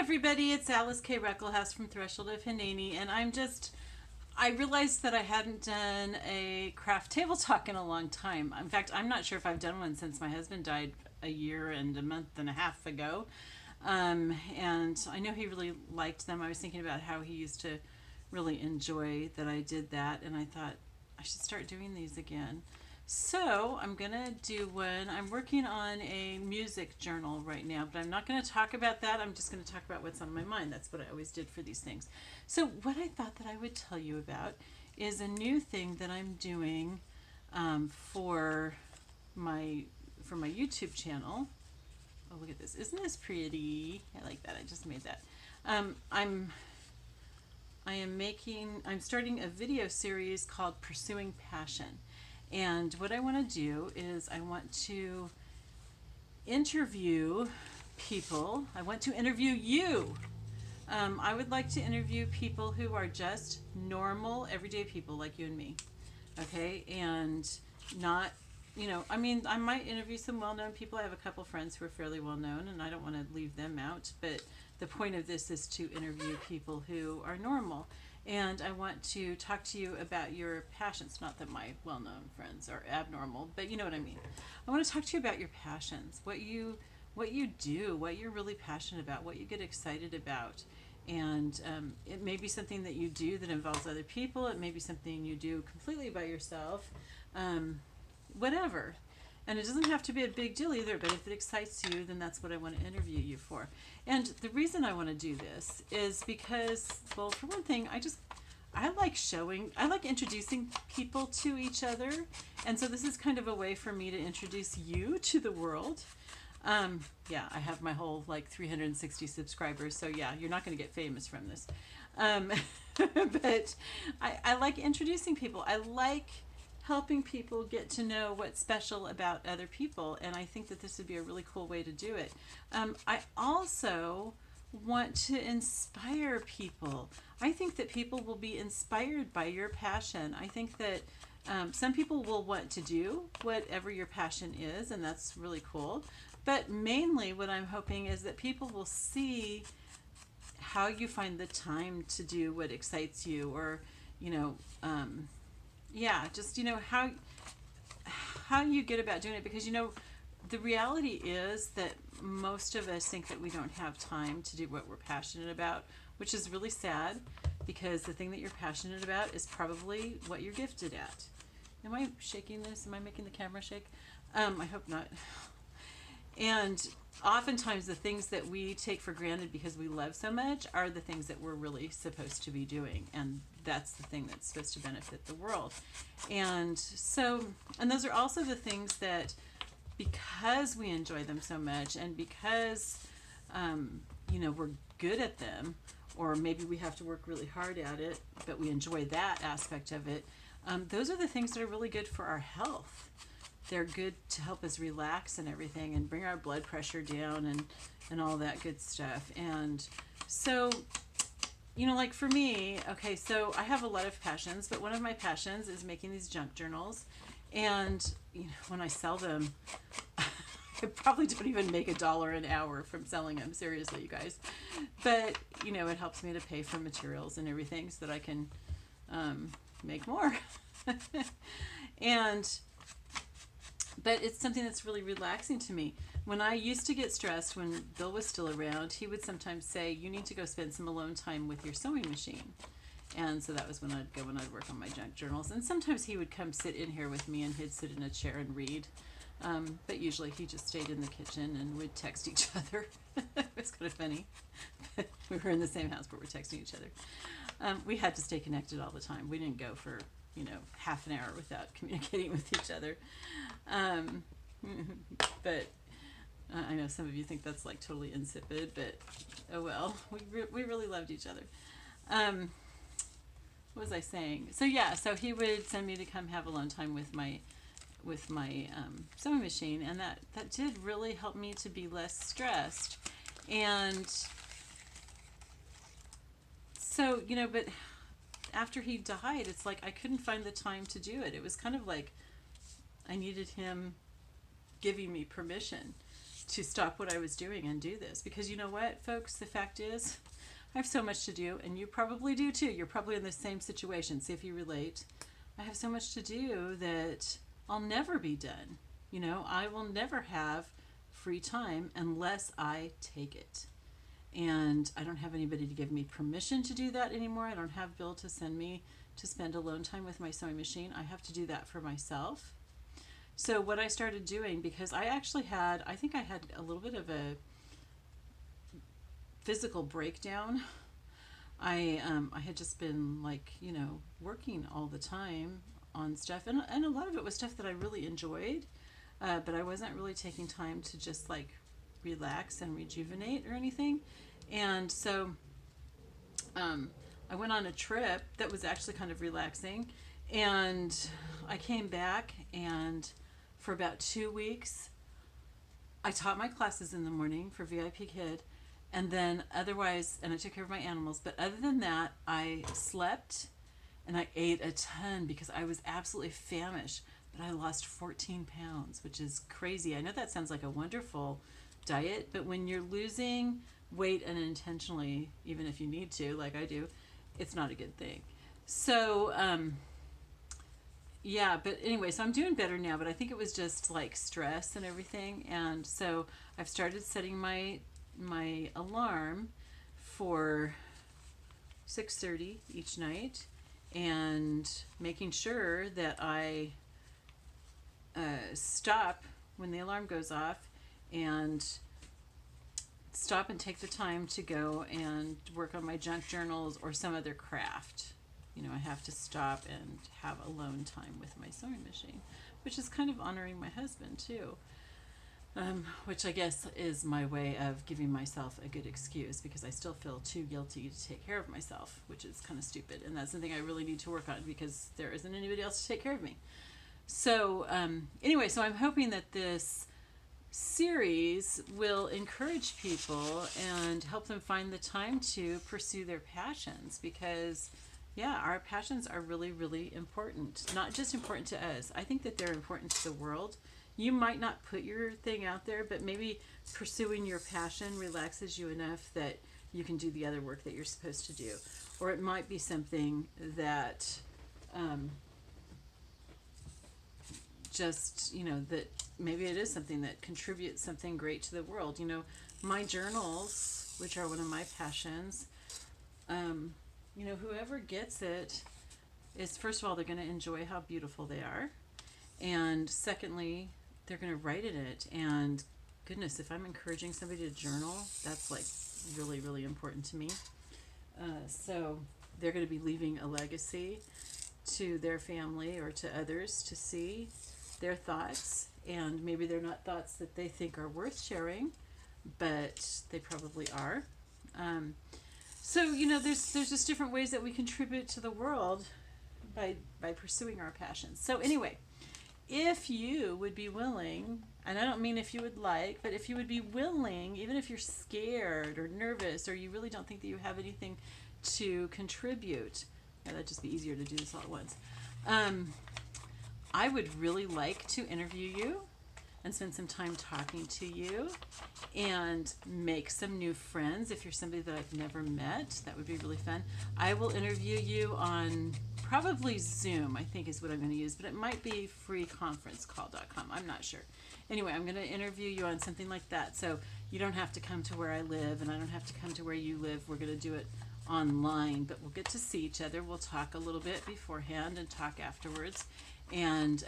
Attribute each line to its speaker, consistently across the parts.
Speaker 1: everybody, it's Alyce-Kay Ruckelshaus from Threshold of Hineni, and I realized that I hadn't done a craft table talk in a long time. In fact, I'm not sure if I've done one since my husband died a year and a month and a half ago. And I know he really liked them. I was thinking about how he used to really enjoy that I did that, and I thought I should start doing these again. So I'm gonna do one. I'm working on a music journal right now, but I'm not gonna talk about that. I'm just gonna talk about what's on my mind. That's what I always did for these things. So what I thought that I would tell you about is a new thing that I'm doing for my YouTube channel. Oh, look at this! Isn't this pretty? I like that. I just made that. I'm starting a video series called Pursuing Passion. And what I want to do is I want to interview people. I want to interview you. I would like to interview people who are just normal, everyday people like you and me. Okay? And not, I might interview some well-known people. I have a couple friends who are fairly well-known, and I don't want to leave them out. But the point of this is to interview people who are normal. And I want to talk to you about your passions. Not that my well-known friends are abnormal, but you know what I mean. I want to talk to you about your passions, what you do, what you're really passionate about, what you get excited about. And it may be something that you do that involves other people. It may be something you do completely by yourself. Whatever. And it doesn't have to be a big deal either, but if it excites you, then that's what I want to interview you for. And the reason I want to do this is because, well, for one thing, I like introducing people to each other. And so this is kind of a way for me to introduce you to the world. Yeah, I have my whole 360 subscribers, so yeah, you're not going to get famous from this. But I like introducing people. I like helping people get to know what's special about other people, and I think that this would be a really cool way to do it. I also want to inspire people. I think that people will be inspired by your passion. I think that some people will want to do whatever your passion is, and that's really cool. But mainly what I'm hoping is that people will see how you find the time to do what excites you, or just how you get about doing it, because the reality is that most of us think that we don't have time to do what we're passionate about, which is really sad, because the thing that you're passionate about is probably what you're gifted at. Am I shaking this? Am I making the camera shake? I hope not. And oftentimes the things that we take for granted because we love so much are the things that we're really supposed to be doing, and that's the thing that's supposed to benefit the world. And those are also the things that, because we enjoy them so much, and because we're good at them, or maybe we have to work really hard at it, but we enjoy that aspect of it, those are the things that are really good for our health. They're good to help us relax and everything, and bring our blood pressure down, and all that good stuff. And so, for me, okay, so I have a lot of passions, but one of my passions is making these junk journals. And when I sell them, I probably don't even make $1 an hour from selling them, seriously, you guys. But it helps me to pay for materials and everything so that I can make more. But it's something that's really relaxing to me. When I used to get stressed, when Bill was still around, he would sometimes say, you need to go spend some alone time with your sewing machine. And so that was when I'd go and I'd work on my junk journals. And sometimes he would come sit in here with me, and he'd sit in a chair and read. But usually he just stayed in the kitchen, and we'd text each other. It was kind of funny. We were in the same house, but we're texting each other. We had to stay connected all the time. We didn't go for half an hour without communicating with each other. But I know some of you think that's totally insipid, but oh well, we really loved each other. What was I saying? So he would send me to come have alone time with my sewing machine, and that did really help me to be less stressed. And so but after he died, it's I couldn't find the time to do it. It was kind of I needed him giving me permission to stop what I was doing and do this. Because you know what, folks, the fact is, I have so much to do, and you probably do too. You're probably in the same situation. See if you relate. I have so much to do that I'll never be done. You know, I will never have free time unless I take it. And I don't have anybody to give me permission to do that anymore. I don't have Bill to send me to spend alone time with my sewing machine. I have to do that for myself. So what I started doing, because I actually had, I think I had a little bit of a physical breakdown. I had just been like, you know, working all the time on stuff, and a lot of it was stuff that I really enjoyed, but I wasn't really taking time to just like relax and rejuvenate or anything. And so I went on a trip that was actually kind of relaxing, and I came back, and for about 2 weeks I taught my classes in the morning for VIP Kid, and then otherwise, and I took care of my animals, but other than that, I slept and I ate a ton because I was absolutely famished. But I lost 14 pounds, which is crazy. I know that sounds like a wonderful diet, but when you're losing weight unintentionally, even if you need to, like I do, it's not a good thing. So, yeah, but anyway, so I'm doing better now, but I think it was just like stress and everything. And so I've started setting my alarm for 6:30 each night, and making sure that I stop when the alarm goes off, and stop and take the time to go and work on my junk journals or some other craft. You know, I have to stop and have alone time with my sewing machine, which is kind of honoring my husband too. Which I guess is my way of giving myself a good excuse, because I still feel too guilty to take care of myself, which is kind of stupid. And that's something I really need to work on, because there isn't anybody else to take care of me. So anyway, so I'm hoping that this series will encourage people and help them find the time to pursue their passions, because yeah, our passions are really, really important. Not just important to us. I think that they're important to the world. You might not put your thing out there, but maybe pursuing your passion relaxes you enough that you can do the other work that you're supposed to do. Or it might be something that just, you know, that maybe it is something that contributes something great to the world. You know, my journals, which are one of my passions, you know, whoever gets it is, first of all, they're going to enjoy how beautiful they are. And secondly, they're going to write in it. And goodness, if I'm encouraging somebody to journal, that's like really, really important to me. So they're going to be leaving a legacy to their family or to others to see their thoughts. And maybe they're not thoughts that they think are worth sharing, but they probably are. So, you know, there's just different ways that we contribute to the world by pursuing our passions. So anyway, if you would be willing, and I don't mean if you would like, but if you would be willing, even if you're scared or nervous, or you really don't think that you have anything to contribute, yeah, that'd just be easier to do this all at once. I would really like to interview you and spend some time talking to you and make some new friends. If you're somebody that I've never met, that would be really fun. I will interview you on probably Zoom, I think is what I'm going to use, but it might be freeconferencecall.com. I'm not sure. Anyway, I'm going to interview you on something like that, so you don't have to come to where I live, and I don't have to come to where you live. We're going to do it online, but we'll get to see each other. We'll talk a little bit beforehand and talk afterwards. And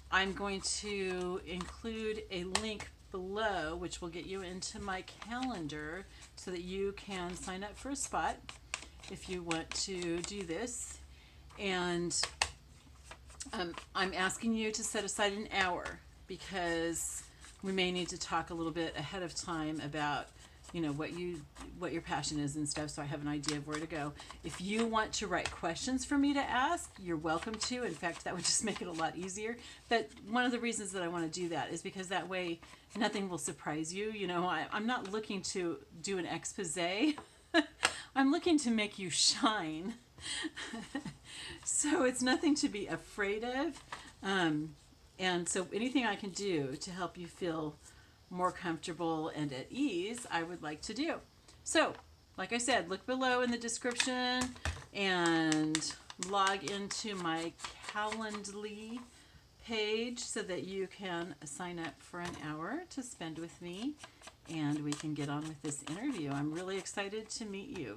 Speaker 1: I'm going to include a link below, which will get you into my calendar so that you can sign up for a spot if you want to do this. And I'm asking you to set aside an hour, because we may need to talk a little bit ahead of time about, you know, what your passion is and stuff, so I have an idea of where to go. If you want to write questions for me to ask, you're welcome to. In fact, that would just make it a lot easier. But one of the reasons that I want to do that is because that way nothing will surprise you. You know, I'm not looking to do an expose. I'm looking to make you shine. So it's nothing to be afraid of. And so anything I can do to help you feel more comfortable and at ease, I would like to do. So, like I said, look below in the description and log into my Calendly page so that you can sign up for an hour to spend with me and we can get on with this interview. I'm really excited to meet you.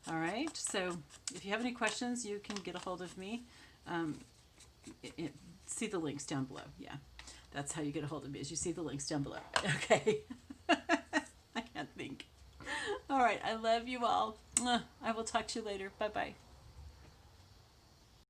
Speaker 1: All right, so if you have any questions, you can get a hold of me. See the links down below. Yeah, that's how you get a hold of me, is you see the links down below. Okay. I can't think. All right, I love you all. I will talk to you later. Bye-bye.